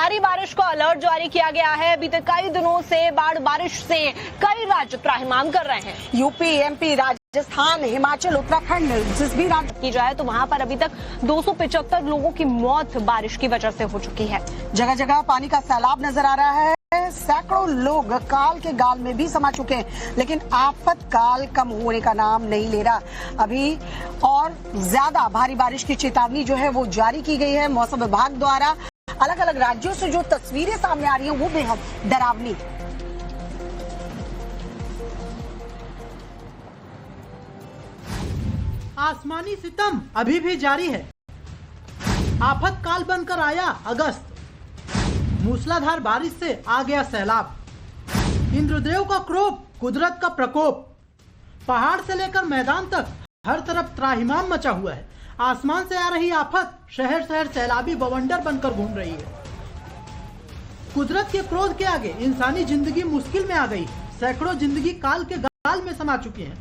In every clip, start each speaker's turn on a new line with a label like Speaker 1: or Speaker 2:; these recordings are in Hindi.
Speaker 1: भारी बारिश का अलर्ट जारी किया गया है। बीते कई दिनों से बाढ़ बारिश से कई राज्य त्राहिमाम कर रहे हैं।
Speaker 2: यूपी, एमपी, राजस्थान, हिमाचल, उत्तराखंड, जिस भी राज्य
Speaker 1: की जाए तो वहां पर अभी तक 275 लोगों की मौत बारिश की वजह से हो चुकी है।
Speaker 2: जगह जगह पानी का सैलाब नजर आ रहा है। सैकड़ों लोग काल के गाल में भी समा चुके हैं, लेकिन आफत काल कम होने का नाम नहीं ले रहा। अभी और ज्यादा भारी बारिश की चेतावनी जो है वो जारी की गई है मौसम विभाग द्वारा। अलग अलग राज्यों से जो तस्वीरें सामने आ रही हैं वो बेहद डरावनी।
Speaker 3: आसमानी सितम अभी भी जारी है। आफत काल बनकर आया अगस्त। मूसलाधार बारिश से आ गया सैलाब। इंद्रदेव का क्रोध, कुदरत का प्रकोप। पहाड़ से लेकर मैदान तक हर तरफ त्राहिमाम मचा हुआ है। आसमान से आ रही आफत शहर शहर सैलाबी बवंडर बनकर घूम रही है। कुदरत के क्रोध के आगे इंसानी जिंदगी मुश्किल में आ गई। सैकड़ों जिंदगी काल के गाल में समा चुकी हैं।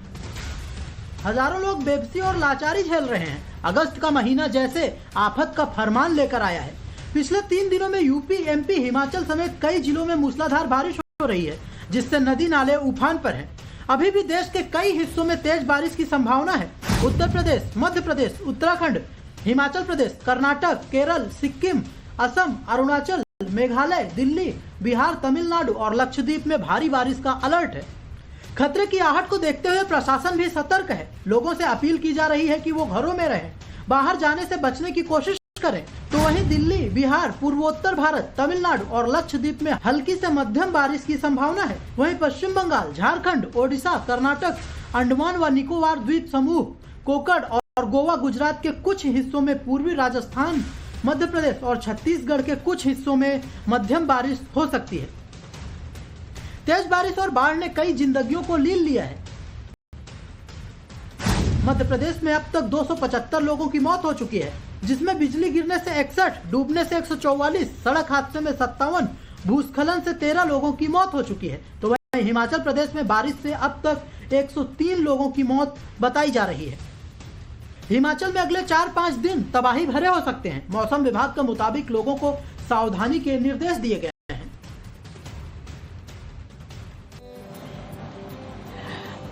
Speaker 3: हजारों लोग बेबसी और लाचारी झेल रहे हैं। अगस्त का महीना जैसे आफत का फरमान लेकर आया है। पिछले 3 दिनों में यूपी, एमपी, हिमाचल समेत कई जिलों में मूसलाधार बारिश हो रही है, जिससे नदी नाले उफान पर हैं। अभी भी देश के कई हिस्सों में तेज बारिश की संभावना है। उत्तर प्रदेश, मध्य प्रदेश, उत्तराखंड, हिमाचल प्रदेश, कर्नाटक, केरल, सिक्किम, असम, अरुणाचल, मेघालय, दिल्ली, बिहार, तमिलनाडु और लक्षद्वीप में भारी बारिश का अलर्ट है। खतरे की आहट को देखते हुए प्रशासन भी सतर्क है। लोगों से अपील की जा रही है कि वो घरों में रहें, बाहर जाने से बचने की कोशिश करें। तो वहीं दिल्ली, बिहार, पूर्वोत्तर भारत, तमिलनाडु और लक्षद्वीप में हल्की से मध्यम बारिश की संभावना है। वहीं पश्चिम बंगाल, झारखंड, ओडिशा, कर्नाटक, अंडमान व निकोबार द्वीप समूह, कोकण और गोवा, गुजरात के कुछ हिस्सों में, पूर्वी राजस्थान, मध्य प्रदेश और छत्तीसगढ़ के कुछ हिस्सों में मध्यम बारिश हो सकती है। तेज बारिश और बाढ़ ने कई जिंदगियों को लील लिया है। मध्य प्रदेश में अब तक 275 लोगों की मौत हो चुकी है, जिसमें बिजली गिरने से 61, डूबने से 144, सड़क हादसे में 57, भूस्खलन से 13 लोगों की मौत हो चुकी है। तो वहीं हिमाचल प्रदेश में बारिश से अब तक 103 लोगों की मौत बताई जा रही है। हिमाचल में अगले 4-5 दिन तबाही भरे हो सकते हैं। मौसम विभाग के मुताबिक लोगों को सावधानी के निर्देश दिए गए।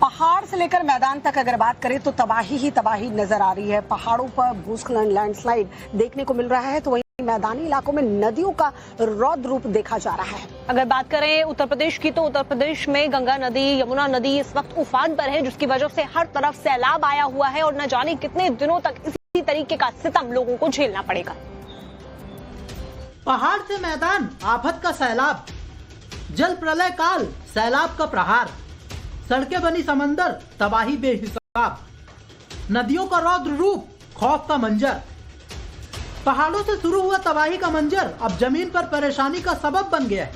Speaker 2: पहाड़ से लेकर मैदान तक अगर बात करें तो तबाही ही तबाही नजर आ रही है। पहाड़ों पर भूस्खलन, लैंडस्लाइड देखने को मिल रहा है, तो वहीं मैदानी इलाकों में नदियों का रौद्र रूप देखा जा रहा है।
Speaker 1: अगर बात करें उत्तर प्रदेश की, तो उत्तर प्रदेश में गंगा नदी, यमुना नदी इस वक्त उफान पर है, जिसकी वजह से हर तरफ सैलाब आया हुआ है और न जाने कितने दिनों तक इसी तरीके का सितम लोगों को झेलना पड़ेगा।
Speaker 3: पहाड़ से मैदान, आफत का सैलाब, जल प्रलय काल, सैलाब का प्रहार, सड़कें बनी समंदर, तबाही बेहिसाब, नदियों का रौद्र रूप, खौफ का मंजर। पहाड़ों से शुरू हुआ तबाही का मंजर अब जमीन पर परेशानी का सबब बन गया है।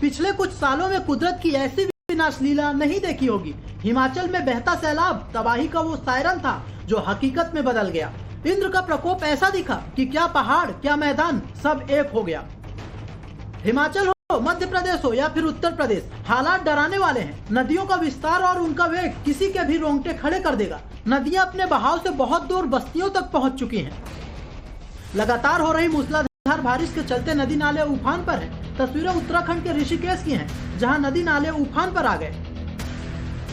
Speaker 3: पिछले कुछ सालों में कुदरत की ऐसी विनाश लीला नहीं देखी होगी। हिमाचल में बहता सैलाब तबाही का वो सायरन था जो हकीकत में बदल गया। इंद्र का प्रकोप ऐसा दिखा कि क्या पहाड़, क्या मैदान, सब एक हो गया। हिमाचल हो, मध्य प्रदेश हो या फिर उत्तर प्रदेश, हालात डराने वाले हैं। नदियों का विस्तार और उनका वेग किसी के भी रोंगटे खड़े कर देगा। नदियां अपने बहाव से बहुत दूर बस्तियों तक पहुंच चुकी हैं। लगातार हो रही मूसलाधार बारिश के चलते नदी नाले उफान पर हैं। तस्वीरें उत्तराखंड के ऋषिकेश की हैं, जहां नदी नाले उफान पर आ गए।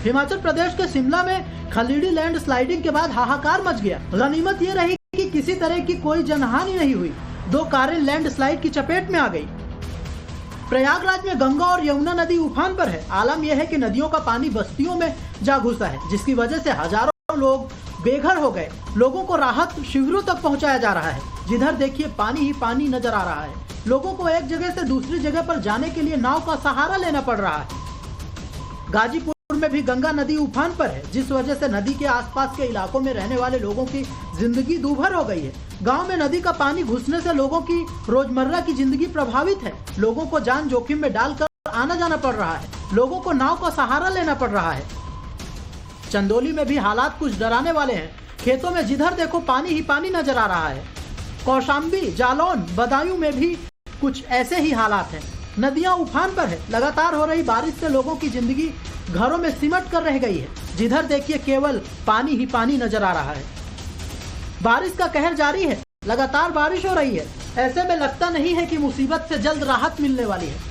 Speaker 3: हिमाचल प्रदेश के शिमला में खलीडी लैंड स्लाइडिंग के बाद हाहाकार मच गया। गनीमत ये रही कि किसी तरह की कोई जनहानि नहीं हुई। 2 कारें लैंड स्लाइड की चपेट में आ गई। प्रयागराज में गंगा और यमुना नदी उफान पर है। आलम यह है कि नदियों का पानी बस्तियों में जा घुसा है, जिसकी वजह से हजारों लोग बेघर हो गए। लोगों को राहत शिविरों तक पहुंचाया जा रहा है। जिधर देखिए पानी ही पानी नजर आ रहा है। लोगों को एक जगह से दूसरी जगह पर जाने के लिए नाव का सहारा लेना पड़ रहा है। गाजीपुर में भी गंगा नदी उफान पर है, जिस वजह से नदी के आसपास के इलाकों में रहने वाले लोगों की जिंदगी दूभर हो गई है। गांव में नदी का पानी घुसने से लोगों की रोजमर्रा की जिंदगी प्रभावित है। लोगों को जान जोखिम में डालकर आना जाना पड़ रहा है। लोगों को नाव का सहारा लेना पड़ रहा है। चंदौली में भी हालात कुछ डराने वाले हैं। खेतों में जिधर देखो पानी ही पानी नजर आ रहा है। कौशाम्बी, जालौन, बदायूं में भी कुछ ऐसे ही हालात हैं। नदियां उफान पर है। लगातार हो रही बारिश से लोगों की जिंदगी घरों में सिमट कर रह गई है। जिधर देखिए केवल पानी ही पानी नजर आ रहा है। बारिश का कहर जारी है। लगातार बारिश हो रही है, ऐसे में लगता नहीं है कि मुसीबत से जल्द राहत मिलने वाली है।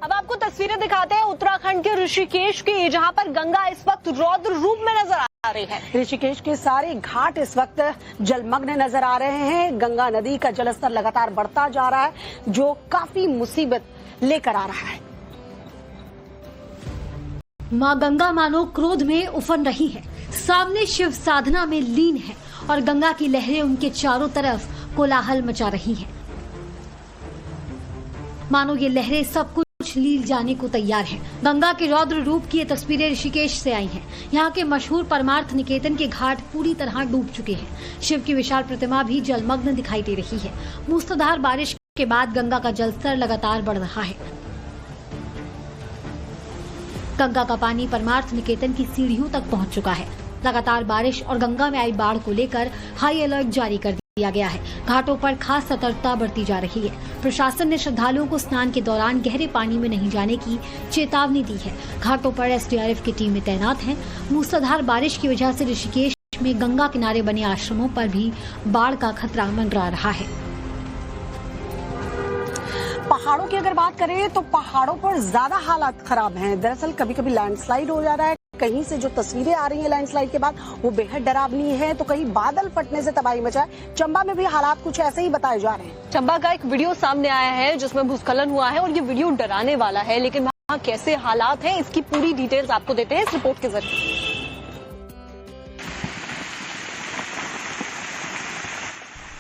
Speaker 1: अब आपको तस्वीरें दिखाते हैं उत्तराखंड के ऋषिकेश की, जहां पर गंगा इस वक्त रौद्र रूप में नजर आ रही है।
Speaker 2: ऋषिकेश के सारे घाट इस वक्त जलमग्न नजर आ रहे हैं। गंगा नदी का जलस्तर लगातार बढ़ता जा रहा है, जो काफी मुसीबत लेकर आ रहा है।
Speaker 4: मां गंगा मानो क्रोध में उफन रही है, सामने शिव साधना में लीन है और गंगा की लहरें उनके चारों तरफ कोलाहल मचा रही हैं। मानो ये लहरें सब कुछ लील जाने को तैयार हैं। गंगा के रौद्र रूप की ये तस्वीरें ऋषिकेश से आई हैं। यहाँ के मशहूर परमार्थ निकेतन के घाट पूरी तरह डूब चुके हैं। शिव की विशाल प्रतिमा भी जलमग्न दिखाई दे रही है। मूसलाधार बारिश के बाद गंगा का जलस्तर लगातार बढ़ रहा है। गंगा का पानी परमार्थ निकेतन की सीढ़ियों तक पहुंच चुका है। लगातार बारिश और गंगा में आई बाढ़ को लेकर हाई अलर्ट जारी कर दिया गया है। घाटों पर खास सतर्कता बरती जा रही है। प्रशासन ने श्रद्धालुओं को स्नान के दौरान गहरे पानी में नहीं जाने की चेतावनी दी है। घाटों पर एसडीआरएफ की टीमें तैनात हैं। मूसलाधार बारिश की वजह से ऋषिकेश में गंगा किनारे बने आश्रमों पर भी बाढ़ का खतरा मंडरा रहा है।
Speaker 2: पहाड़ों की अगर बात करें तो पहाड़ों पर ज्यादा हालात खराब हैं। दरअसल कभी कभी लैंडस्लाइड हो जा रहा है। कहीं से जो तस्वीरें आ रही हैं लैंडस्लाइड के बाद वो बेहद डरावनी है, तो कहीं बादल फटने से तबाही मचा है। चंबा में भी हालात कुछ ऐसे ही बताए जा रहे हैं।
Speaker 1: चंबा का एक वीडियो सामने आया है जिसमें भूस्खलन हुआ है और ये वीडियो डराने वाला है, लेकिन वहाँ कैसे हालात हैं इसकी पूरी डिटेल्स आपको देते हैं इस रिपोर्ट के जरिए।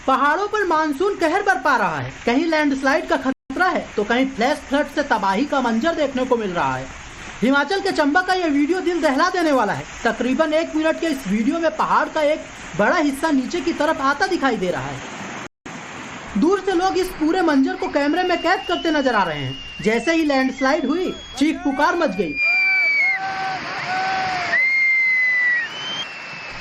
Speaker 3: पहाड़ों पर मानसून कहर बरपा रहा है। कहीं लैंडस्लाइड का खतरा है तो कहीं फ्लैश फ्लड से तबाही का मंजर देखने को मिल रहा है। हिमाचल के चंबा का यह वीडियो दिल दहला देने वाला है। तकरीबन 1 मिनट के इस वीडियो में पहाड़ का एक बड़ा हिस्सा नीचे की तरफ आता दिखाई दे रहा है। दूर से लोग इस पूरे मंजर को कैमरे में कैद करते नजर आ रहे हैं। जैसे ही लैंडस्लाइड हुई, चीख पुकार मच गई।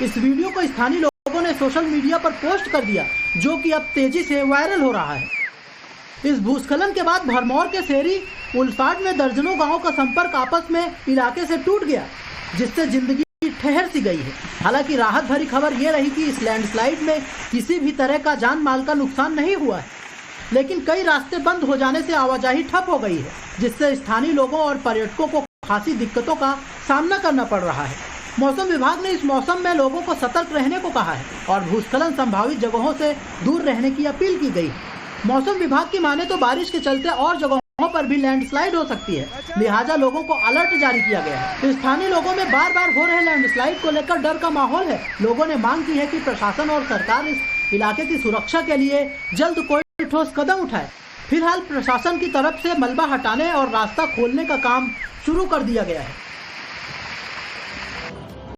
Speaker 3: इस वीडियो को स्थानीय लोगों ने सोशल मीडिया पर पोस्ट कर दिया, जो कि अब तेजी से वायरल हो रहा है। इस भूस्खलन के बाद भरमौर के सेरी उल्फाट में दर्जनों गांवों का संपर्क आपस में इलाके से टूट गया, जिससे जिंदगी ठहर सी गई है। हालांकि राहत भरी खबर ये रही कि इस लैंडस्लाइड में किसी भी तरह का जान माल का नुकसान नहीं हुआ है, लेकिन कई रास्ते बंद हो जाने से आवाजाही ठप हो गई है, जिससे स्थानीय लोगों और पर्यटकों को खासी दिक्कतों का सामना करना पड़ रहा है। मौसम विभाग ने इस मौसम में लोगों को सतर्क रहने को कहा है और भूस्खलन संभावित जगहों से दूर रहने की अपील की गई है। मौसम विभाग की माने तो बारिश के चलते और जगहों पर भी लैंडस्लाइड हो सकती है, लिहाजा लोगों को अलर्ट जारी किया गया है। स्थानीय लोगों में बार बार हो रहे लैंडस्लाइड को लेकर डर का माहौल है। लोगों ने मांग की है कि प्रशासन और सरकार इस इलाके की सुरक्षा के लिए जल्द कोई ठोस कदम उठाए। फिलहाल प्रशासन की तरफ से मलबा हटाने और रास्ता खोलने का काम शुरू कर दिया गया है।